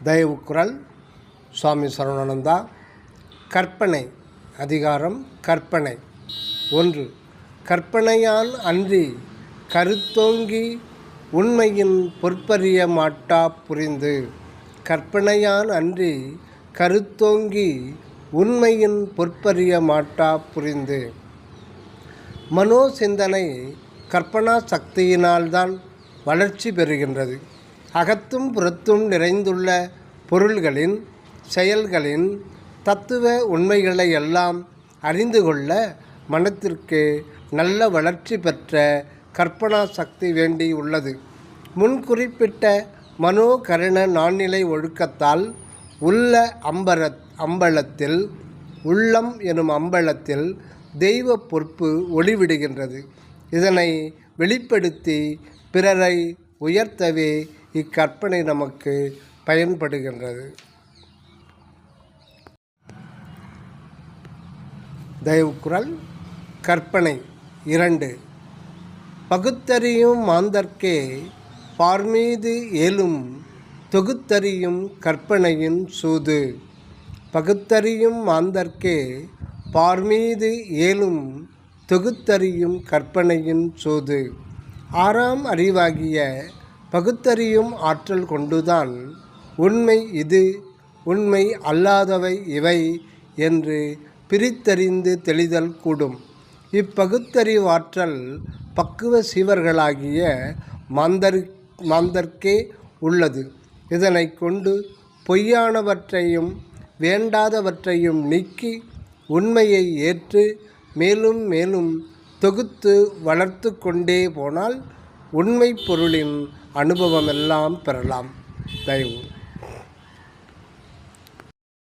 தயவுக்குரல் சுவாமி சரவணானந்தா. கற்பனை அதிகாரம் கற்பனை. 1. கற்பனையான் அன்றி கருத்தோங்கி உண்மையின் பொற்பறிய மாட்டா புரிந்து. கற்பனையான் அன்றி கருத்தோங்கி உண்மையின் பொற்பறிய மாட்டா புரிந்து. மனோ சிந்தனை கற்பனா சக்தியினால்தான் வளர்ச்சி பெறுகின்றது. அகத்தும் புறத்தும் நிறைந்துள்ள பொருள்களின் செயல்களின் தத்துவ உண்மைகளை எல்லாம் அறிந்து கொள்ள மனத்திற்கு நல்ல வளர்ச்சி பெற்ற கற்பனா சக்தி வேண்டி உள்ளது. முன் குறிப்பிட்ட மனோகரண நான்நிலை ஒழுக்கத்தால் அம்பலத்தில் உள்ளம் எனும் அம்பலத்தில் தெய்வ பொறுப்பு ஒளிவிடுகின்றது. இதனை வெளிப்படுத்தி பிறரை உயர்த்தவே இக்கற்பனை நமக்கு பயன்படுகின்றது. தயவுக்குரல் கற்பனை 2. பகுத்தறியும் மாந்தர்க்கே பார்மீது ஏலும் தொகுத்தறியும் கற்பனையின் சூது. பகுத்தறியும் மாந்தர்க்கே பார்மீது ஏலும் தொகுத்தறியும் கற்பனையின் சூது. 6ஆம் அறிவாகிய பகுத்தறியும் ஆற்றல் கொண்டுதான் உண்மை இது, உண்மை அல்லாதவை இவை என்று பிரித்தறிந்து தெளிதல் கூடும். இப்பகுத்தறிவாற்றல் பக்குவ சீவர்களாகிய மாந்தர்க்கே உள்ளது. இதனை கொண்டு பொய்யானவற்றையும் வேண்டாதவற்றையும் நீக்கி உண்மையை ஏற்று மேலும் மேலும் தொகுத்து வளர்த்து கொண்டே போனால் உண்மை பொருளின் அனுபவமெல்லாம் பெறலாம். தயவு.